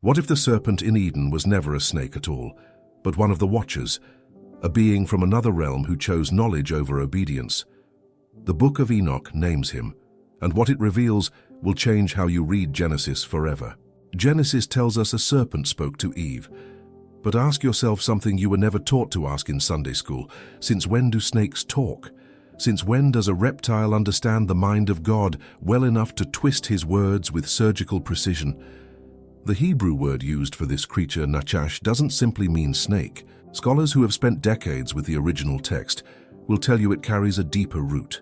What if the serpent in Eden was never a snake at all, but one of the Watchers, a being from another realm who chose knowledge over obedience? The Book of Enoch names him, and what it reveals will change how you read Genesis forever. Genesis tells us a serpent spoke to Eve. But ask yourself something you were never taught to ask in Sunday school. Since when do snakes talk? Since when does a reptile understand the mind of God well enough to twist his words with surgical precision? The Hebrew word used for this creature, nachash, doesn't simply mean snake. Scholars who have spent decades with the original text will tell you it carries a deeper root,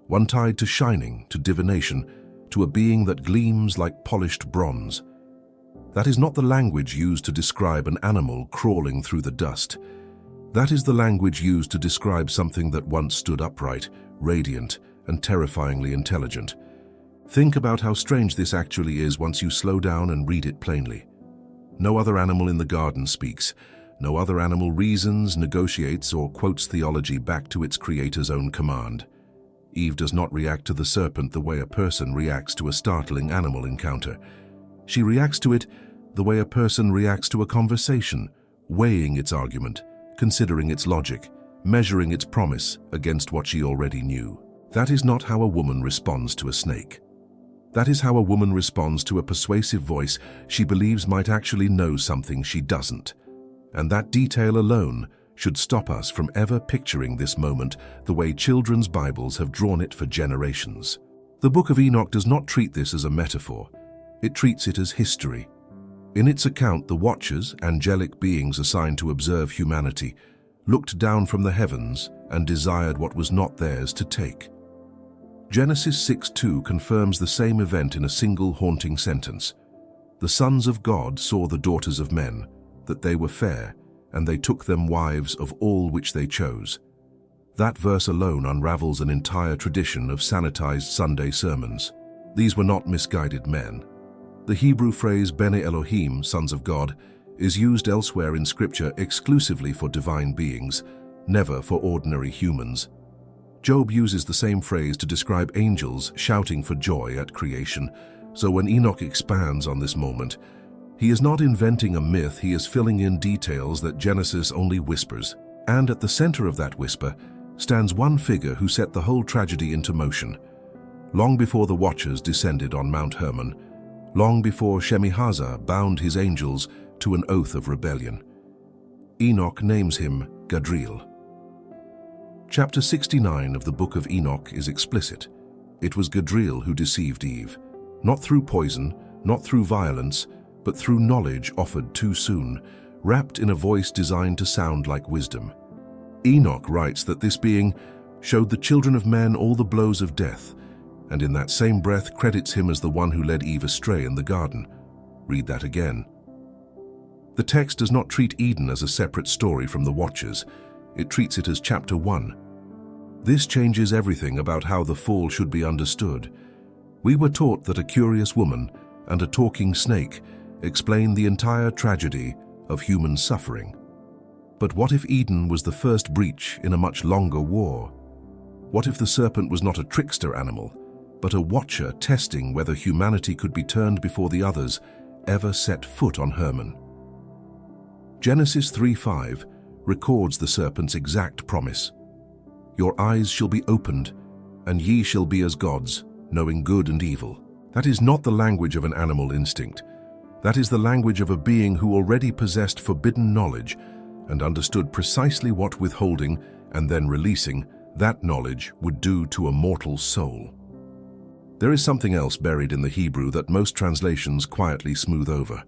one tied to shining, to divination, to a being that gleams like polished bronze. That is not the language used to describe an animal crawling through the dust. That is the language used to describe something that once stood upright, radiant, and terrifyingly intelligent. Think about how strange this actually is once you slow down and read it plainly. No other animal in the garden speaks. No other animal reasons, negotiates, or quotes theology back to its creator's own command. Eve does not react to the serpent the way a person reacts to a startling animal encounter. She reacts to it the way a person reacts to a conversation, weighing its argument, considering its logic, measuring its promise against what she already knew. That is not how a woman responds to a snake. That is how a woman responds to a persuasive voice she believes might actually know something she doesn't. And that detail alone should stop us from ever picturing this moment the way children's Bibles have drawn it for generations. The Book of Enoch does not treat this as a metaphor. It treats it as history. In its account, the Watchers, angelic beings assigned to observe humanity, looked down from the heavens and desired what was not theirs to take. Genesis 6:2 confirms the same event in a single haunting sentence. The sons of God saw the daughters of men, that they were fair, and they took them wives of all which they chose. That verse alone unravels an entire tradition of sanitized Sunday sermons. These were not misguided men. The Hebrew phrase Bene Elohim, sons of God, is used elsewhere in Scripture exclusively for divine beings, never for ordinary humans. Job uses the same phrase to describe angels shouting for joy at creation, so when Enoch expands on this moment, he is not inventing a myth, he is filling in details that Genesis only whispers. And at the center of that whisper stands one figure who set the whole tragedy into motion. Long before the Watchers descended on Mount Hermon, long before Shemihazah bound his angels to an oath of rebellion, Enoch names him Gadreel. Chapter 69 of the Book of Enoch is explicit. It was Gadreel who deceived Eve, not through poison, not through violence, but through knowledge offered too soon, wrapped in a voice designed to sound like wisdom. Enoch writes that this being showed the children of men all the blows of death, and in that same breath credits him as the one who led Eve astray in the garden. Read that again. The text does not treat Eden as a separate story from the Watchers. It treats it as chapter 1. This changes everything about how the fall should be understood. We were taught that a curious woman and a talking snake explain the entire tragedy of human suffering. But what if Eden was the first breach in a much longer war? What if the serpent was not a trickster animal, but a watcher testing whether humanity could be turned before the others ever set foot on Hermon? Genesis 3:5 records the serpent's exact promise. Your eyes shall be opened, and ye shall be as gods, knowing good and evil. That is not the language of an animal instinct. That is the language of a being who already possessed forbidden knowledge and understood precisely what withholding and then releasing that knowledge would do to a mortal soul. There is something else buried in the Hebrew that most translations quietly smooth over.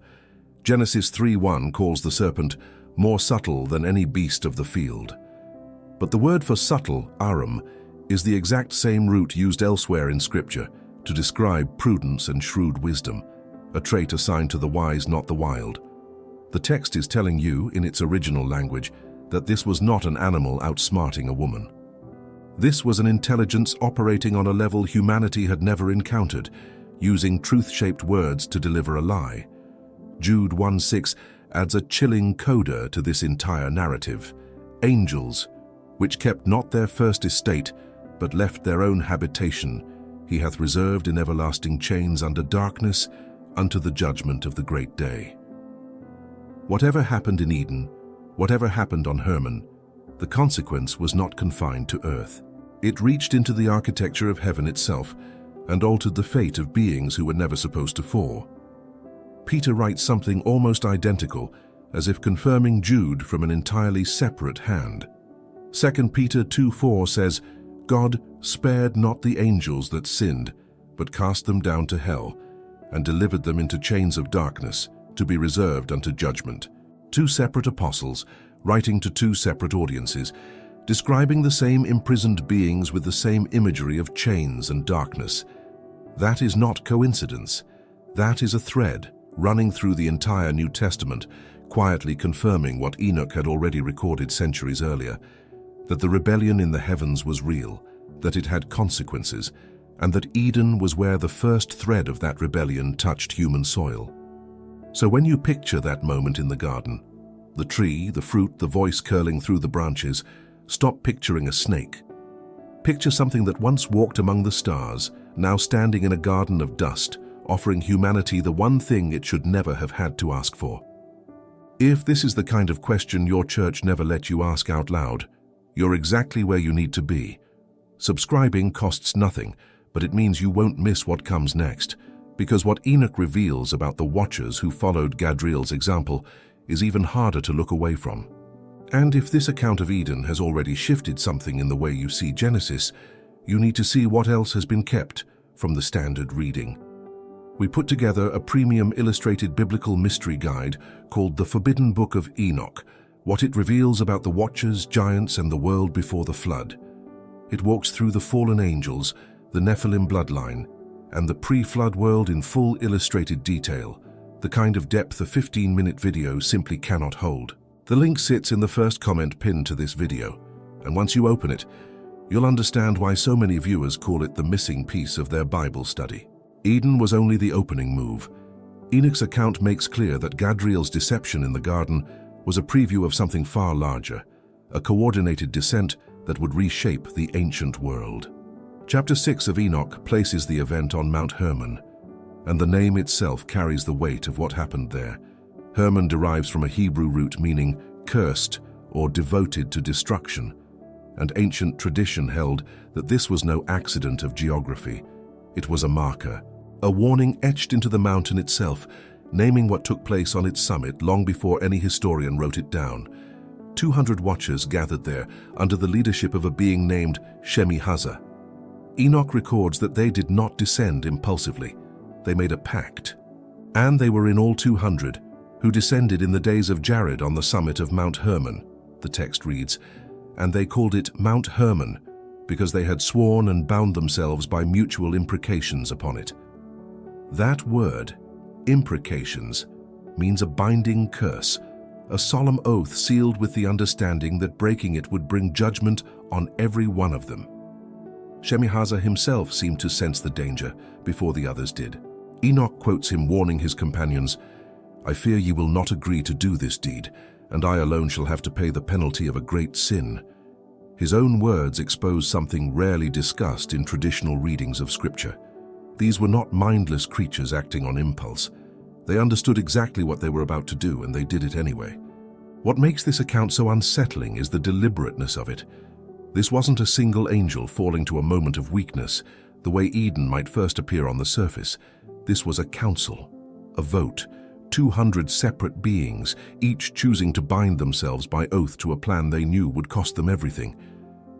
Genesis 3:1 calls the serpent more subtle than any beast of the field. But the word for subtle, arum, is the exact same root used elsewhere in Scripture to describe prudence and shrewd wisdom, a trait assigned to the wise, not the wild. The text is telling you, in its original language, that this was not an animal outsmarting a woman. This was an intelligence operating on a level humanity had never encountered, using truth-shaped words to deliver a lie. Jude 1:6 adds a chilling coda to this entire narrative. Angels, which kept not their first estate, but left their own habitation, he hath reserved in everlasting chains under darkness, unto the judgment of the great day. Whatever happened in Eden, whatever happened on Hermon, the consequence was not confined to earth. It reached into the architecture of heaven itself and altered the fate of beings who were never supposed to fall. Peter writes something almost identical, as if confirming Jude from an entirely separate hand. 2 Peter 2:4 says, God spared not the angels that sinned, but cast them down to hell, and delivered them into chains of darkness, to be reserved unto judgment. Two separate apostles, writing to two separate audiences, describing the same imprisoned beings with the same imagery of chains and darkness. That is not coincidence. That is a thread running through the entire New Testament, quietly confirming what Enoch had already recorded centuries earlier, that the rebellion in the heavens was real, that it had consequences, and that Eden was where the first thread of that rebellion touched human soil. So when you picture that moment in the garden, the tree, the fruit, the voice curling through the branches, stop picturing a snake. Picture something that once walked among the stars, now standing in a garden of dust, offering humanity the one thing it should never have had to ask for. If this is the kind of question your church never let you ask out loud, you're exactly where you need to be. Subscribing costs nothing, but it means you won't miss what comes next, because what Enoch reveals about the watchers who followed Gadreel's example is even harder to look away from. And if this account of Eden has already shifted something in the way you see Genesis, you need to see what else has been kept from the standard reading. We put together a premium illustrated biblical mystery guide called The Forbidden Book of Enoch, what it reveals about the watchers, giants, and the world before the flood. It walks through the fallen angels, the Nephilim bloodline, and the pre-flood world in full illustrated detail, the kind of depth a 15-minute video simply cannot hold. The link sits in the first comment pinned to this video, and once you open it, you'll understand why so many viewers call it the missing piece of their Bible study. Eden was only the opening move. Enoch's account makes clear that Gadreel's deception in the garden was a preview of something far larger, a coordinated descent that would reshape the ancient world. Chapter 6 of Enoch places the event on Mount Hermon, and the name itself carries the weight of what happened there. Hermon derives from a Hebrew root meaning cursed or devoted to destruction, and ancient tradition held that this was no accident of geography. It was a marker, a warning etched into the mountain itself, naming what took place on its summit long before any historian wrote it down. 200 watchers gathered there under the leadership of a being named Shemi-Hazah. Enoch records that they did not descend impulsively. They made a pact. And they were in all 200, who descended in the days of Jared on the summit of Mount Hermon, the text reads, and they called it Mount Hermon, because they had sworn and bound themselves by mutual imprecations upon it. That word, imprecations, means a binding curse, a solemn oath sealed with the understanding that breaking it would bring judgment on every one of them. Shemi-Hazah himself seemed to sense the danger before the others did. Enoch quotes him warning his companions, I fear ye will not agree to do this deed, and I alone shall have to pay the penalty of a great sin. His own words expose something rarely discussed in traditional readings of Scripture. These were not mindless creatures acting on impulse. They understood exactly what they were about to do, and they did it anyway. What makes this account so unsettling is the deliberateness of it. This wasn't a single angel falling to a moment of weakness, the way Eden might first appear on the surface. This was a council, a vote, 200 separate beings, each choosing to bind themselves by oath to a plan they knew would cost them everything.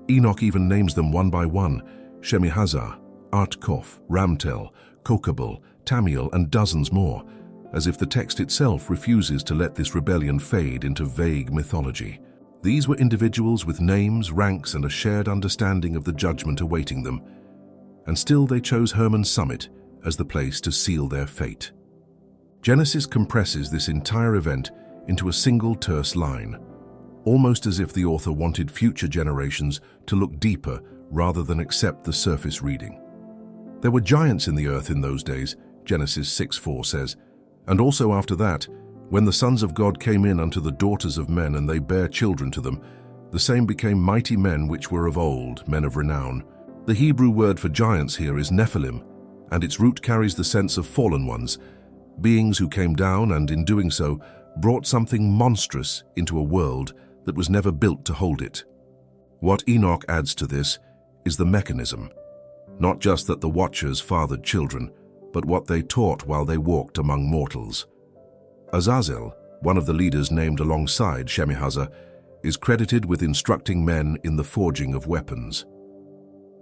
Enoch even names them one by one: Shemi-Hazah, Artkof, Ramtel, Kokabel, Tamiel, and dozens more, as if the text itself refuses to let this rebellion fade into vague mythology. These were individuals with names, ranks, and a shared understanding of the judgment awaiting them, and still they chose Hermon's summit as the place to seal their fate. Genesis compresses this entire event into a single terse line, almost as if the author wanted future generations to look deeper rather than accept the surface reading. There were giants in the earth in those days, Genesis 6:4 says, and also after that, when the sons of God came in unto the daughters of men, and they bare children to them, the same became mighty men which were of old, men of renown. The Hebrew word for giants here is Nephilim, and its root carries the sense of fallen ones, beings who came down and, in doing so, brought something monstrous into a world that was never built to hold it. What Enoch adds to this is the mechanism, not just that the Watchers fathered children, but what they taught while they walked among mortals. Azazel, one of the leaders named alongside Shemihazah, is credited with instructing men in the forging of weapons.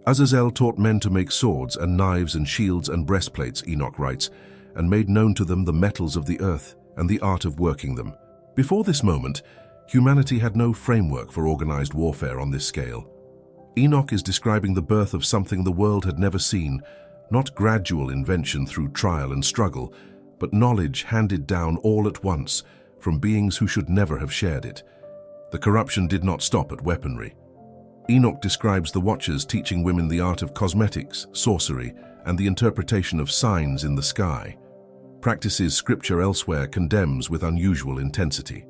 Azazel taught men to make swords and knives and shields and breastplates, Enoch writes, and made known to them the metals of the earth and the art of working them. Before this moment, humanity had no framework for organized warfare on this scale. Enoch is describing the birth of something the world had never seen, not gradual invention through trial and struggle, but knowledge handed down all at once from beings who should never have shared it. The corruption did not stop at weaponry. Enoch describes the Watchers teaching women the art of cosmetics, sorcery, and the interpretation of signs in the sky, practices Scripture elsewhere condemns with unusual intensity.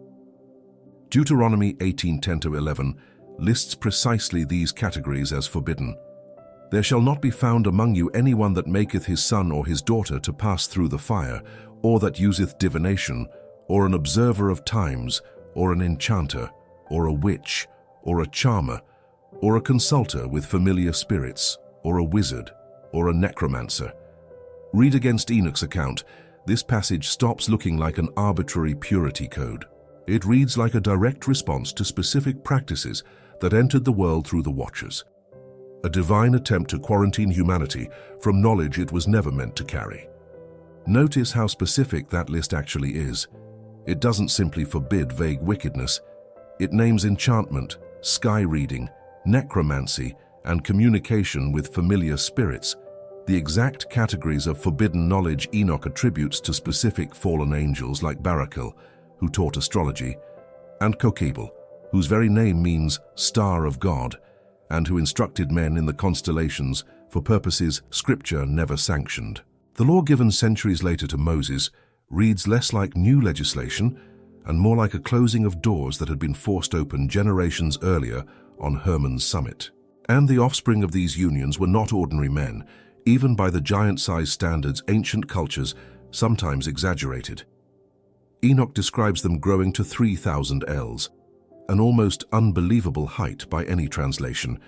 Deuteronomy 18:10-11 lists precisely these categories as forbidden. There shall not be found among you anyone that maketh his son or his daughter to pass through the fire, or that useth divination, or an observer of times, or an enchanter, or a witch, or a charmer, or a consulter with familiar spirits, or a wizard, or a necromancer. Read against Enoch's account. This passage stops looking like an arbitrary purity code. It reads like a direct response to specific practices that entered the world through the Watchers. A divine attempt to quarantine humanity from knowledge it was never meant to carry. Notice how specific that list actually is. It doesn't simply forbid vague wickedness. It names enchantment, sky reading, necromancy, and communication with familiar spirits, the exact categories of forbidden knowledge Enoch attributes to specific fallen angels like Barakel, who taught astrology, and Kokebel, whose very name means Star of God, and who instructed men in the constellations for purposes Scripture never sanctioned. The law given centuries later to Moses reads less like new legislation and more like a closing of doors that had been forced open generations earlier on Hermon's summit. And the offspring of these unions were not ordinary men, even by the giant-sized standards ancient cultures sometimes exaggerated. Enoch describes them growing to 3,000 ells, an almost unbelievable height by any translation,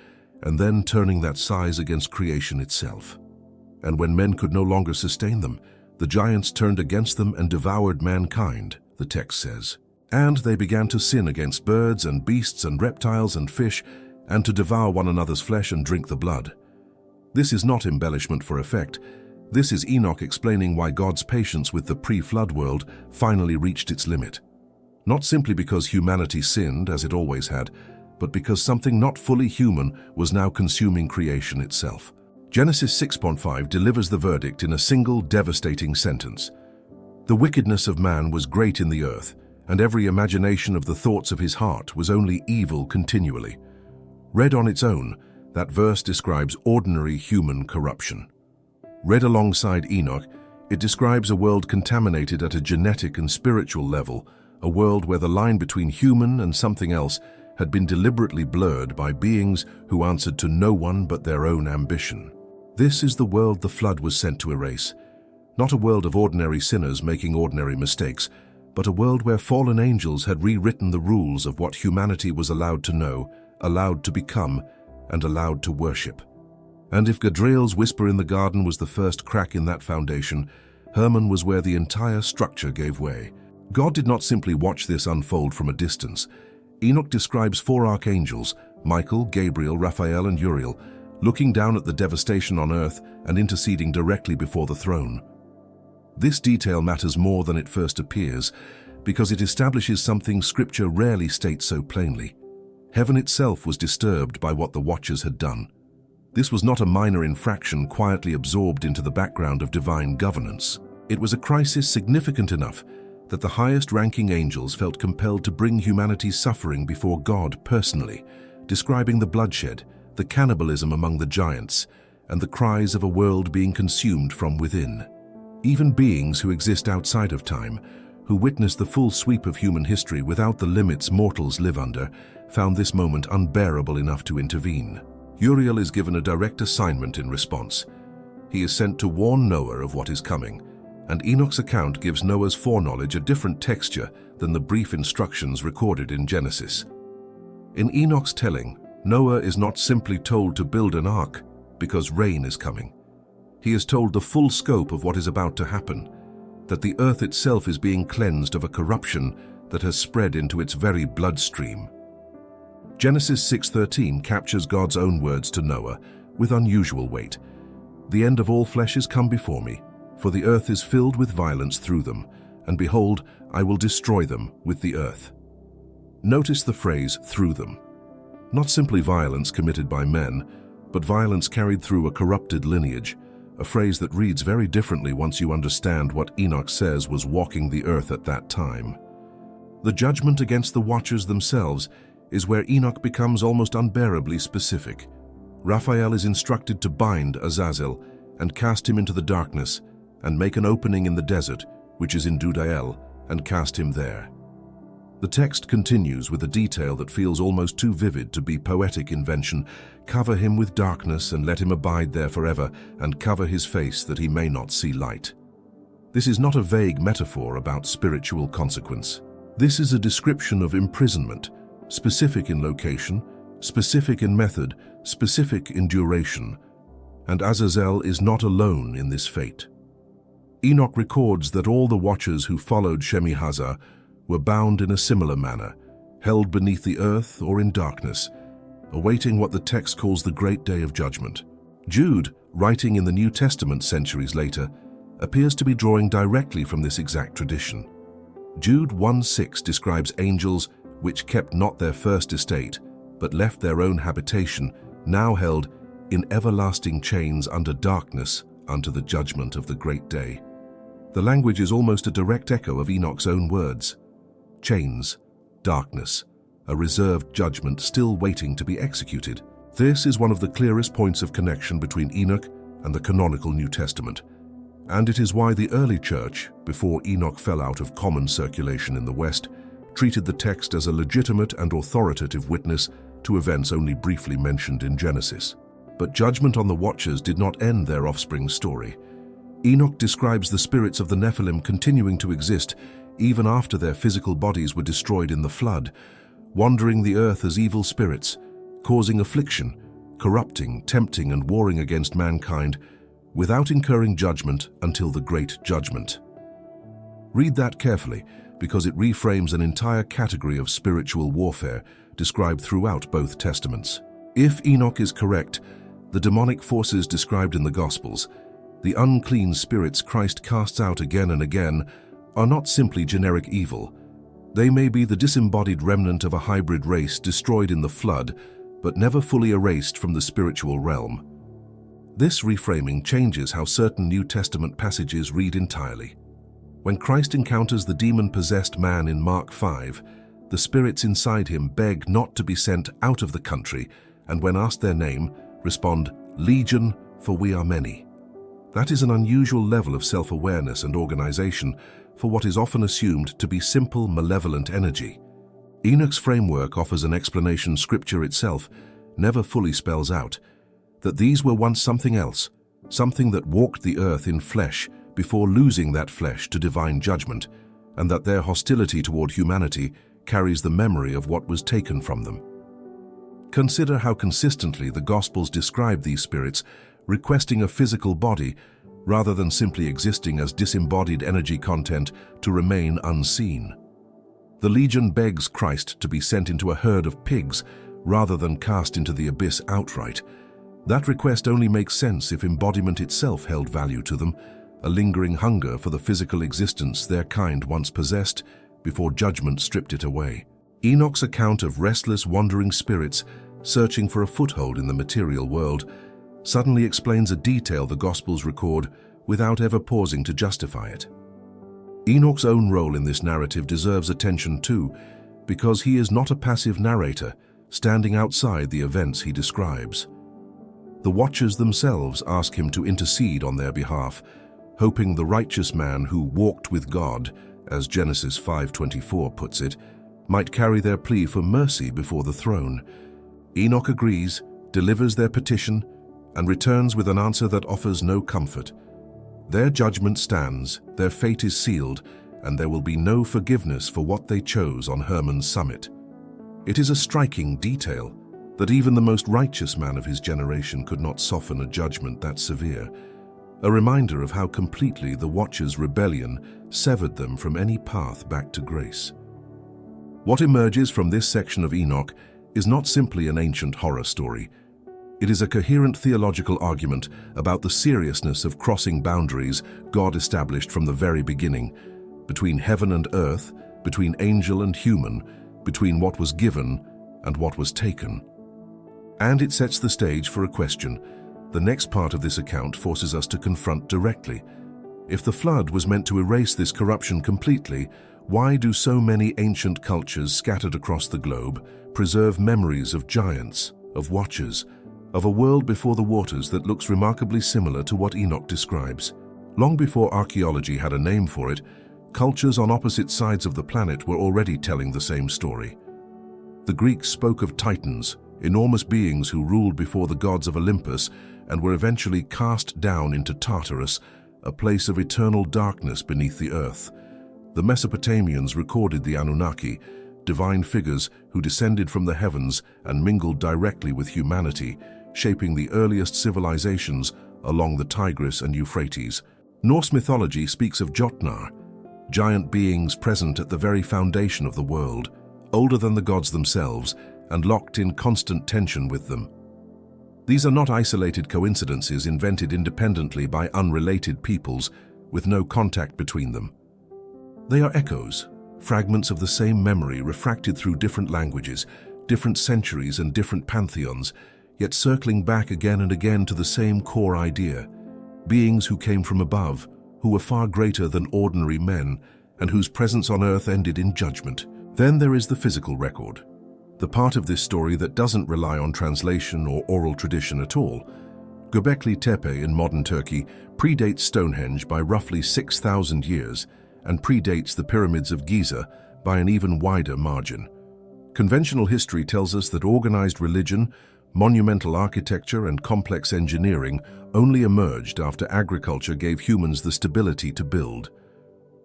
and then turning that size against creation itself. And when men could no longer sustain them, the giants turned against them and devoured mankind, the text says. And they began to sin against birds and beasts and reptiles and fish, and to devour one another's flesh and drink the blood. This is not embellishment for effect. This is Enoch explaining why God's patience with the pre-flood world finally reached its limit. Not simply because humanity sinned, as it always had, but because something not fully human was now consuming creation itself. Genesis 6:5 delivers the verdict in a single devastating sentence. The wickedness of man was great in the earth, and every imagination of the thoughts of his heart was only evil continually. Read on its own, that verse describes ordinary human corruption. Read alongside Enoch, it describes a world contaminated at a genetic and spiritual level, a world where the line between human and something else had been deliberately blurred by beings who answered to no one but their own ambition. This is the world the flood was sent to erase. Not a world of ordinary sinners making ordinary mistakes, but a world where fallen angels had rewritten the rules of what humanity was allowed to know, allowed to become, and allowed to worship. And if Gadreel's whisper in the garden was the first crack in that foundation, Hermon was where the entire structure gave way. God did not simply watch this unfold from a distance. Enoch describes 4 archangels, Michael, Gabriel, Raphael, and Uriel, looking down at the devastation on earth and interceding directly before the throne. This detail matters more than it first appears, because it establishes something Scripture rarely states so plainly. Heaven itself was disturbed by what the Watchers had done. This was not a minor infraction quietly absorbed into the background of divine governance. It was a crisis significant enough that the highest-ranking angels felt compelled to bring humanity's suffering before God personally, describing the bloodshed, the cannibalism among the giants, and the cries of a world being consumed from within. Even beings who exist outside of time, who witness the full sweep of human history without the limits mortals live under, found this moment unbearable enough to intervene. Uriel is given a direct assignment in response. He is sent to warn Noah of what is coming, and Enoch's account gives Noah's foreknowledge a different texture than the brief instructions recorded in Genesis. In Enoch's telling, Noah is not simply told to build an ark because rain is coming. He is told the full scope of what is about to happen, that the earth itself is being cleansed of a corruption that has spread into its very bloodstream. Genesis 6:13 captures God's own words to Noah with unusual weight. "The end of all flesh is come before me, for the earth is filled with violence through them, and behold, I will destroy them with the earth." Notice the phrase, "through them." Not simply violence committed by men, but violence carried through a corrupted lineage, a phrase that reads very differently once you understand what Enoch says was walking the earth at that time. The judgment against the watchers themselves is where Enoch becomes almost unbearably specific. Raphael is instructed to bind Azazel and cast him into the darkness, and make an opening in the desert, which is in Dudael, and cast him there. The text continues with a detail that feels almost too vivid to be poetic invention. "Cover him with darkness, and let him abide there forever, and cover his face that he may not see light." This is not a vague metaphor about spiritual consequence. This is a description of imprisonment, specific in location, specific in method, specific in duration. And Azazel is not alone in this fate. Enoch records that all the watchers who followed Shemi-Hazar were bound in a similar manner, held beneath the earth or in darkness, awaiting what the text calls the great day of judgment. Jude, writing in the New Testament centuries later, appears to be drawing directly from this exact tradition. Jude 1:6 describes angels which kept not their first estate, but left their own habitation, now held in everlasting chains under darkness unto the judgment of the great day. The language is almost a direct echo of Enoch's own words. Chains, darkness, a reserved judgment still waiting to be executed. This is one of the clearest points of connection between Enoch and the canonical New Testament, and it is why the early church, before Enoch fell out of common circulation in the West, treated the text as a legitimate and authoritative witness to events only briefly mentioned in Genesis. But judgment on the watchers did not end their offspring's story. Enoch describes the spirits of the Nephilim continuing to exist even after their physical bodies were destroyed in the flood, wandering the earth as evil spirits, causing affliction, corrupting, tempting, and warring against mankind, without incurring judgment until the great judgment. Read that carefully, because it reframes an entire category of spiritual warfare described throughout both testaments. If Enoch is correct, the demonic forces described in the Gospels, the unclean spirits Christ casts out again and again, are not simply generic evil. They may be the disembodied remnant of a hybrid race destroyed in the flood, but never fully erased from the spiritual realm. This reframing changes how certain New Testament passages read entirely. When Christ encounters the demon-possessed man in Mark 5, the spirits inside him beg not to be sent out of the country, and when asked their name, respond, "Legion, for we are many." That is an unusual level of self-awareness and organization for what is often assumed to be simple, malevolent energy. Enoch's framework offers an explanation Scripture itself never fully spells out, that these were once something else, something that walked the earth in flesh before losing that flesh to divine judgment, and that their hostility toward humanity carries the memory of what was taken from them. Consider how consistently the Gospels describe these spirits requesting a physical body rather than simply existing as disembodied energy content to remain unseen. The legion begs Christ to be sent into a herd of pigs rather than cast into the abyss outright. That request only makes sense if embodiment itself held value to them, a lingering hunger for the physical existence their kind once possessed before judgment stripped it away. Enoch's account of restless, wandering spirits searching for a foothold in the material world suddenly explains a detail the Gospels record without ever pausing to justify it. Enoch's own role in this narrative deserves attention too, because he is not a passive narrator standing outside the events he describes. The watchers themselves ask him to intercede on their behalf, hoping the righteous man who walked with God, as Genesis 5:24 puts it, might carry their plea for mercy before the throne. Enoch agrees, delivers their petition, and returns with an answer that offers no comfort. Their judgment stands, their fate is sealed, and there will be no forgiveness for what they chose on Hermon's summit. It is a striking detail that even the most righteous man of his generation could not soften a judgment that severe, a reminder of how completely the Watchers' rebellion severed them from any path back to grace. What emerges from this section of Enoch is not simply an ancient horror story. It is a coherent theological argument about the seriousness of crossing boundaries God established from the very beginning, between heaven and earth, between angel and human, between what was given and what was taken. And it sets the stage for a question the next part of this account forces us to confront directly. If the flood was meant to erase this corruption completely, why do so many ancient cultures scattered across the globe preserve memories of giants, of watchers, of a world before the waters that looks remarkably similar to what Enoch describes? Long before archaeology had a name for it, cultures on opposite sides of the planet were already telling the same story. The Greeks spoke of titans, enormous beings who ruled before the gods of Olympus and were eventually cast down into Tartarus, a place of eternal darkness beneath the earth. The Mesopotamians recorded the Anunnaki, divine figures who descended from the heavens and mingled directly with humanity, shaping the earliest civilizations along the Tigris and Euphrates. Norse mythology speaks of Jotnar, giant beings present at the very foundation of the world, older than the gods themselves and locked in constant tension with them. These are not isolated coincidences invented independently by unrelated peoples with no contact between them. They are echoes, fragments of the same memory refracted through different languages, different centuries and different pantheons, yet circling back again and again to the same core idea: beings who came from above, who were far greater than ordinary men, and whose presence on earth ended in judgment. Then there is the physical record, the part of this story that doesn't rely on translation or oral tradition at all. Göbekli Tepe in modern Turkey predates Stonehenge by roughly 6,000 years and predates the pyramids of Giza by an even wider margin. Conventional history tells us that organized religion, monumental architecture, and complex engineering only emerged after agriculture gave humans the stability to build.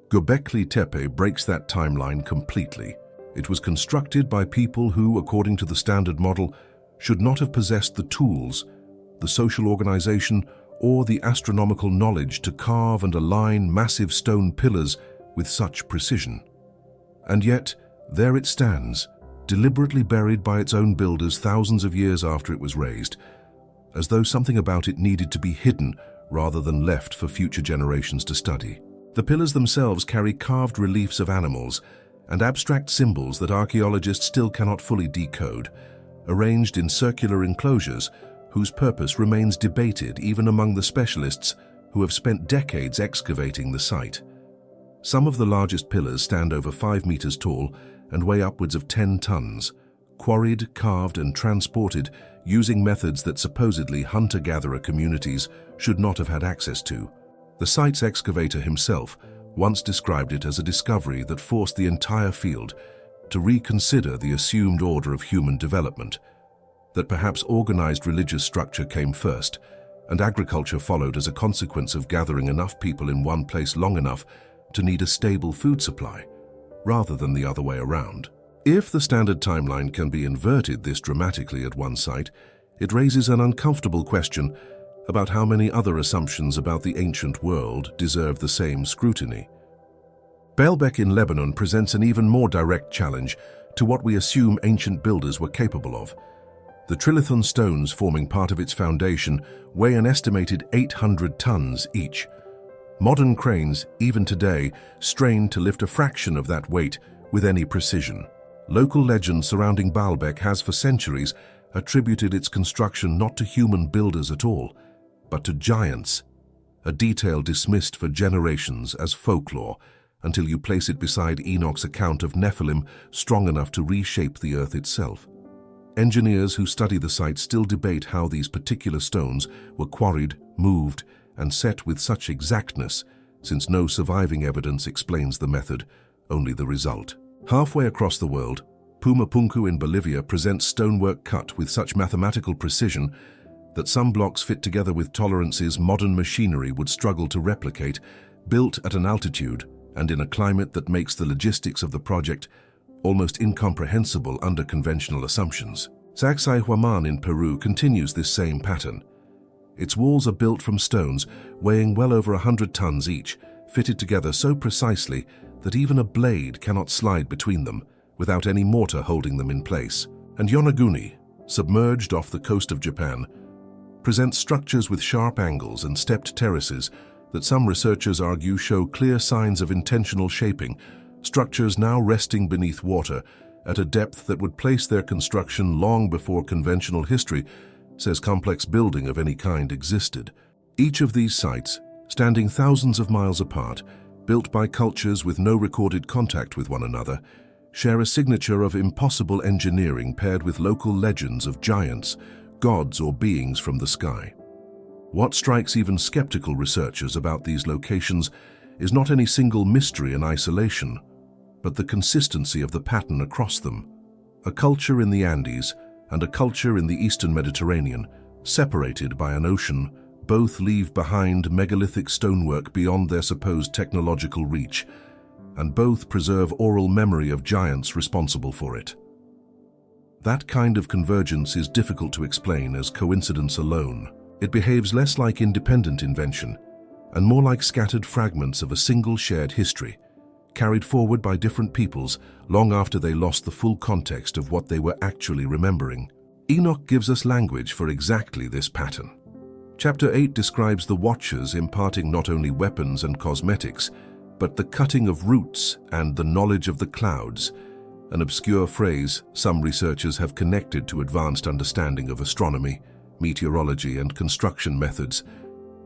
Göbekli Tepe breaks that timeline completely. It was constructed by people who, according to the standard model, should not have possessed the tools, the social organization, or the astronomical knowledge to carve and align massive stone pillars with such precision. And yet, there it stands, deliberately buried by its own builders thousands of years after it was raised, as though something about it needed to be hidden rather than left for future generations to study. The pillars themselves carry carved reliefs of animals and abstract symbols that archaeologists still cannot fully decode, arranged in circular enclosures whose purpose remains debated even among the specialists who have spent decades excavating the site. Some of the largest pillars stand over 5 meters tall and weigh upwards of 10 tons, quarried, carved, and transported using methods that supposedly hunter-gatherer communities should not have had access to. The site's excavator himself once described it as a discovery that forced the entire field to reconsider the assumed order of human development, that perhaps organized religious structure came first, and agriculture followed as a consequence of gathering enough people in one place long enough to need a stable food supply, rather than the other way around. If the standard timeline can be inverted this dramatically at one site, it raises an uncomfortable question about how many other assumptions about the ancient world deserve the same scrutiny. Baalbek in Lebanon presents an even more direct challenge to what we assume ancient builders were capable of. The trilithon stones forming part of its foundation weigh an estimated 800 tons each. Modern cranes, even today, strain to lift a fraction of that weight with any precision. Local legend surrounding Baalbek has for centuries attributed its construction not to human builders at all, but to giants, a detail dismissed for generations as folklore until you place it beside Enoch's account of Nephilim strong enough to reshape the earth itself. Engineers who study the site still debate how these particular stones were quarried, moved, and set with such exactness, since no surviving evidence explains the method, only the result. Halfway across the world, Pumapunku in Bolivia presents stonework cut with such mathematical precision that some blocks fit together with tolerances modern machinery would struggle to replicate, built at an altitude and in a climate that makes the logistics of the project almost incomprehensible under conventional assumptions. Sacsayhuaman in Peru continues this same pattern. Its walls are built from stones weighing well over 100 tons each, fitted together so precisely that even a blade cannot slide between them without any mortar holding them in place. And Yonaguni, submerged off the coast of Japan, presents structures with sharp angles and stepped terraces that some researchers argue show clear signs of intentional shaping, structures now resting beneath water at a depth that would place their construction long before conventional history says complex building of any kind existed. Each of these sites, standing thousands of miles apart, built by cultures with no recorded contact with one another, share a signature of impossible engineering paired with local legends of giants, gods or beings from the sky. What strikes even skeptical researchers about these locations is not any single mystery in isolation, but the consistency of the pattern across them. A culture in the Andes and a culture in the Eastern Mediterranean, separated by an ocean, both leave behind megalithic stonework beyond their supposed technological reach, and both preserve oral memory of giants responsible for it. That kind of convergence is difficult to explain as coincidence alone. It behaves less like independent invention and more like scattered fragments of a single shared history, carried forward by different peoples long after they lost the full context of what they were actually remembering. Enoch gives us language for exactly this pattern. Chapter 8 describes the Watchers imparting not only weapons and cosmetics, but the cutting of roots and the knowledge of the clouds, an obscure phrase some researchers have connected to advanced understanding of astronomy, meteorology, and construction methods,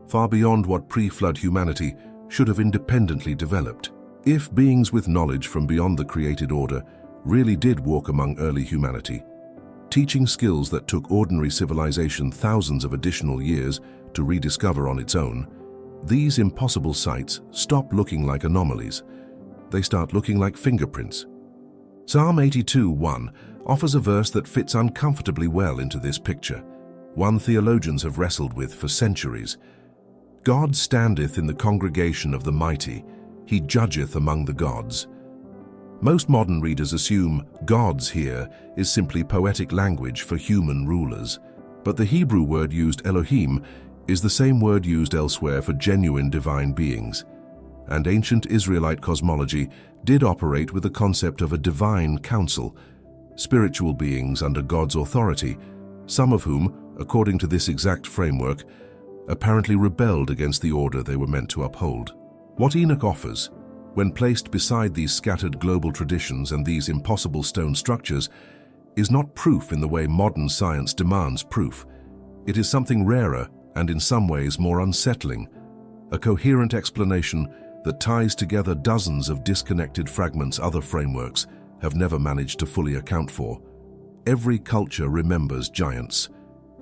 far beyond what pre-flood humanity should have independently developed. If beings with knowledge from beyond the created order really did walk among early humanity, teaching skills that took ordinary civilization thousands of additional years to rediscover on its own, these impossible sights stop looking like anomalies. They start looking like fingerprints. Psalm 82:1 offers a verse that fits uncomfortably well into this picture, one theologians have wrestled with for centuries. God standeth in the congregation of the mighty, he judgeth among the gods. Most modern readers assume gods here is simply poetic language for human rulers, but the Hebrew word used Elohim is the same word used elsewhere for genuine divine beings, and ancient Israelite cosmology did operate with the concept of a divine council, spiritual beings under God's authority, some of whom, according to this exact framework, apparently rebelled against the order they were meant to uphold. What Enoch offers, when placed beside these scattered global traditions and these impossible stone structures, is not proof in the way modern science demands proof. It is something rarer and in some ways more unsettling, a coherent explanation that ties together dozens of disconnected fragments other frameworks have never managed to fully account for. Every culture remembers giants.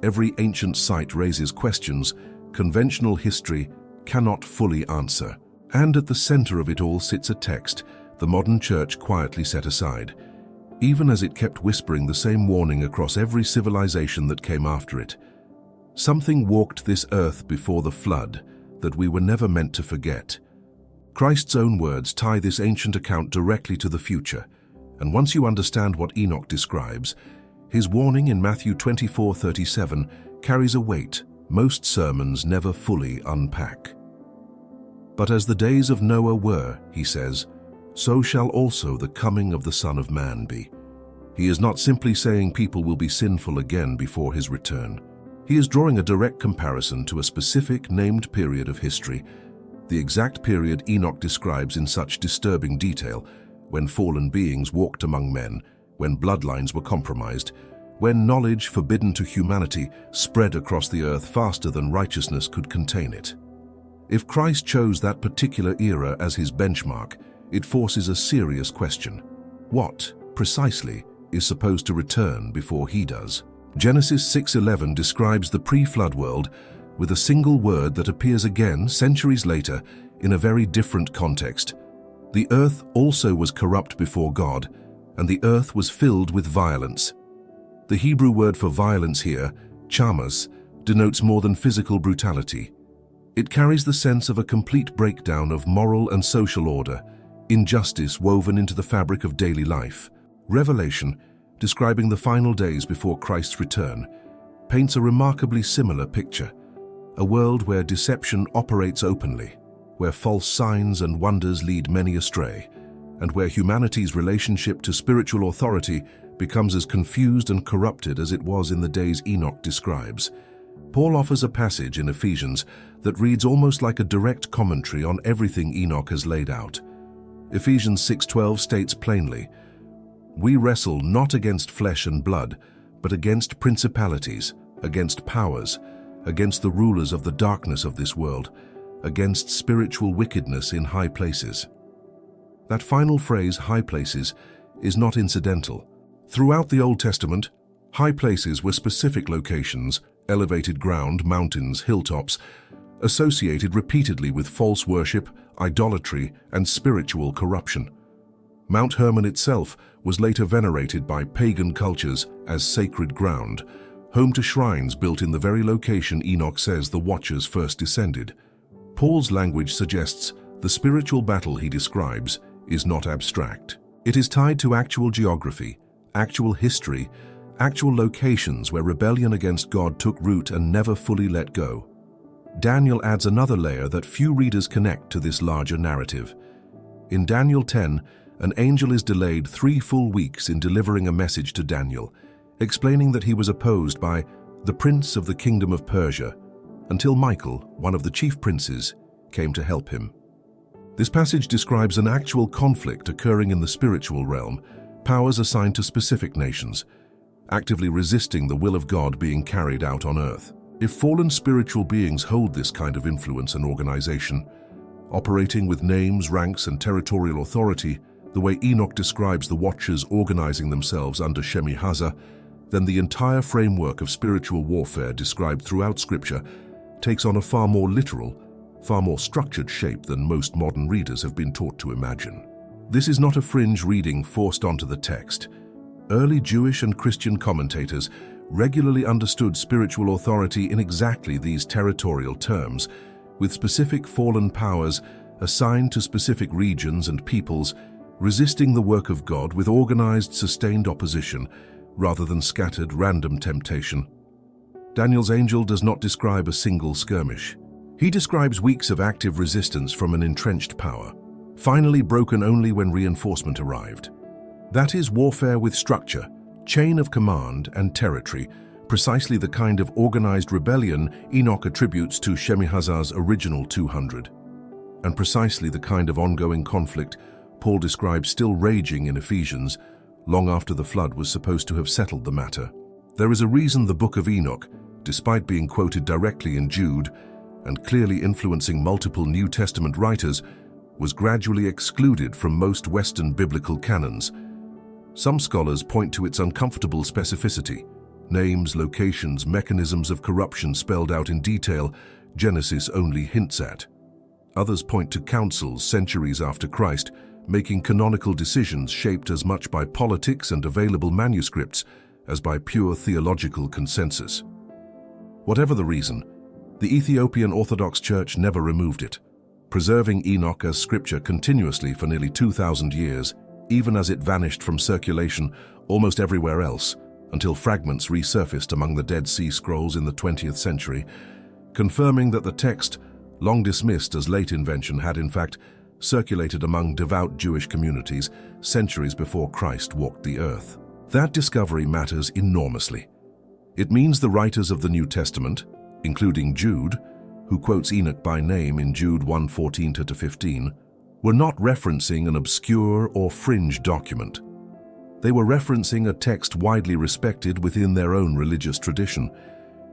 Every ancient site raises questions conventional history cannot fully answer. And at the center of it all sits a text the modern church quietly set aside, even as it kept whispering the same warning across every civilization that came after it. Something walked this earth before the flood that we were never meant to forget. Christ's own words tie this ancient account directly to the future, and once you understand what Enoch describes, his warning in Matthew 24:37 carries a weight most sermons never fully unpack. But as the days of Noah were, he says, so shall also the coming of the Son of Man be. He is not simply saying people will be sinful again before his return. He is drawing a direct comparison to a specific named period of history, the exact period Enoch describes in such disturbing detail, when fallen beings walked among men, when bloodlines were compromised, when knowledge forbidden to humanity spread across the earth faster than righteousness could contain it. If Christ chose that particular era as his benchmark, it forces a serious question. What, precisely, is supposed to return before he does? Genesis 6:11 describes the pre-flood world with a single word that appears again centuries later in a very different context. The earth also was corrupt before God, and the earth was filled with violence. The Hebrew word for violence here, chamas, denotes more than physical brutality. It carries the sense of a complete breakdown of moral and social order, injustice woven into the fabric of daily life. Revelation, describing the final days before Christ's return, paints a remarkably similar picture. A world where deception operates openly, where false signs and wonders lead many astray, and where humanity's relationship to spiritual authority becomes as confused and corrupted as it was in the days Enoch describes. Paul offers a passage in Ephesians that reads almost like a direct commentary on everything Enoch has laid out. Ephesians 6:12 states plainly, "We wrestle not against flesh and blood, but against principalities, against powers, against the rulers of the darkness of this world, against spiritual wickedness in high places." That final phrase, high places, is not incidental. Throughout the Old Testament, high places were specific locations, elevated ground, mountains, hilltops, associated repeatedly with false worship, idolatry, and spiritual corruption. Mount Hermon itself was later venerated by pagan cultures as sacred ground, home to shrines built in the very location Enoch says the Watchers first descended. Paul's language suggests the spiritual battle he describes is not abstract. It is tied to actual geography, actual history, actual locations where rebellion against God took root and never fully let go. Daniel adds another layer that few readers connect to this larger narrative. In Daniel 10, an angel is delayed 3 full weeks in delivering a message to Daniel, explaining that he was opposed by the prince of the kingdom of Persia, until Michael, one of the chief princes, came to help him. This passage describes an actual conflict occurring in the spiritual realm, powers assigned to specific nations, actively resisting the will of God being carried out on earth. If fallen spiritual beings hold this kind of influence and organization, operating with names, ranks, and territorial authority, the way Enoch describes the Watchers organizing themselves under Shemi-Hazza, then the entire framework of spiritual warfare described throughout Scripture takes on a far more literal, far more structured shape than most modern readers have been taught to imagine. This is not a fringe reading forced onto the text. Early Jewish and Christian commentators regularly understood spiritual authority in exactly these territorial terms, with specific fallen powers assigned to specific regions and peoples, resisting the work of God with organized, sustained opposition, rather than scattered, random temptation. Daniel's angel does not describe a single skirmish. He describes weeks of active resistance from an entrenched power, finally broken only when reinforcement arrived. That is warfare with structure, chain of command, and territory, precisely the kind of organized rebellion Enoch attributes to Shemi-Hazza's original 200, and precisely the kind of ongoing conflict Paul describes still raging in Ephesians, long after the flood was supposed to have settled the matter. There is a reason the Book of Enoch, despite being quoted directly in Jude and clearly influencing multiple New Testament writers, was gradually excluded from most Western biblical canons. Some scholars point to its uncomfortable specificity. Names, locations, mechanisms of corruption spelled out in detail, Genesis only hints at. Others point to councils centuries after Christ, making canonical decisions shaped as much by politics and available manuscripts as by pure theological consensus. Whatever the reason, the Ethiopian Orthodox Church never removed it, preserving Enoch as scripture continuously for nearly 2,000 years, even as it vanished from circulation almost everywhere else, until fragments resurfaced among the Dead Sea Scrolls in the 20th century, confirming that the text, long dismissed as late invention, had in fact circulated among devout Jewish communities centuries before Christ walked the earth. That discovery matters enormously. It means the writers of the New Testament, including Jude, who quotes Enoch by name in Jude 1:14-15, were not referencing an obscure or fringe document. They were referencing a text widely respected within their own religious tradition,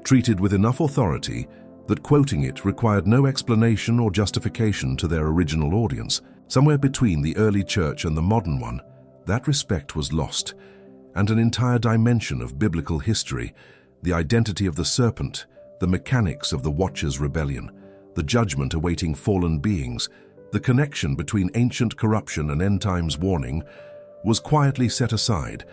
treated with enough authority that quoting it required no explanation or justification to their original audience. Somewhere between the early church and the modern one, that respect was lost, and an entire dimension of biblical history, the identity of the serpent, the mechanics of the Watchers' rebellion, the judgment awaiting fallen beings, the connection between ancient corruption and end times warning, was quietly set aside,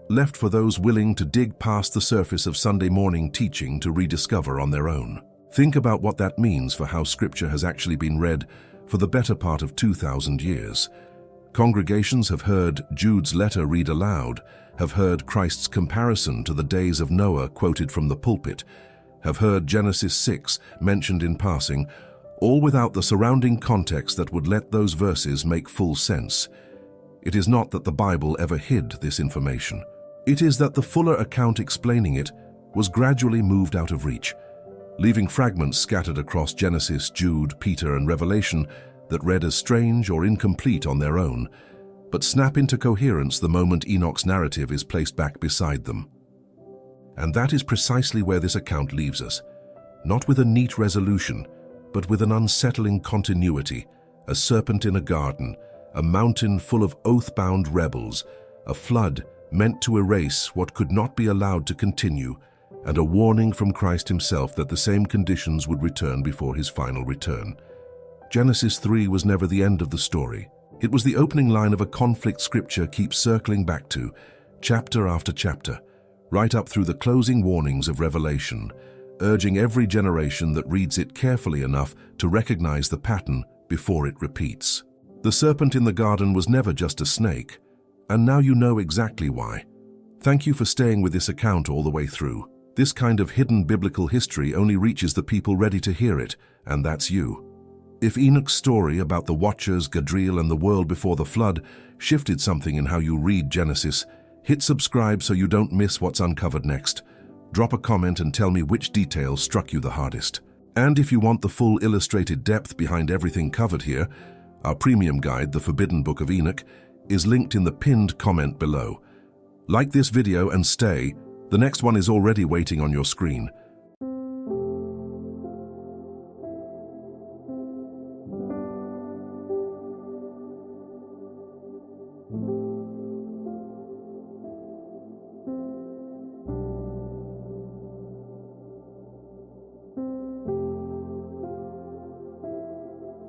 left for those willing to dig past the surface of Sunday morning teaching to rediscover on their own. Think about what that means for how Scripture has actually been read for the better part of 2,000 years. Congregations have heard Jude's letter read aloud, have heard Christ's comparison to the days of Noah quoted from the pulpit, have heard Genesis 6 mentioned in passing, all without the surrounding context that would let those verses make full sense. It is not that the Bible ever hid this information. It is that the fuller account explaining it was gradually moved out of reach, leaving fragments scattered across Genesis, Jude, Peter, and Revelation that read as strange or incomplete on their own, but snap into coherence the moment Enoch's narrative is placed back beside them. And that is precisely where this account leaves us, not with a neat resolution, but with an unsettling continuity, a serpent in a garden, a mountain full of oath-bound rebels, a flood meant to erase what could not be allowed to continue, and a warning from Christ himself that the same conditions would return before his final return. Genesis 3 was never the end of the story. It was the opening line of a conflict Scripture keeps circling back to, chapter after chapter, right up through the closing warnings of Revelation, urging every generation that reads it carefully enough to recognize the pattern before it repeats. The serpent in the garden was never just a snake, and now you know exactly why. Thank you for staying with this account all the way through. This kind of hidden biblical history only reaches the people ready to hear it, and that's you. If Enoch's story about the Watchers, Gadreel, and the world before the flood shifted something in how you read Genesis, hit subscribe so you don't miss what's uncovered next. Drop a comment and tell me which details struck you the hardest. And if you want the full illustrated depth behind everything covered here, our premium guide, The Forbidden Book of Enoch, is linked in the pinned comment below. Like this video and stay. The next one is already waiting on your screen.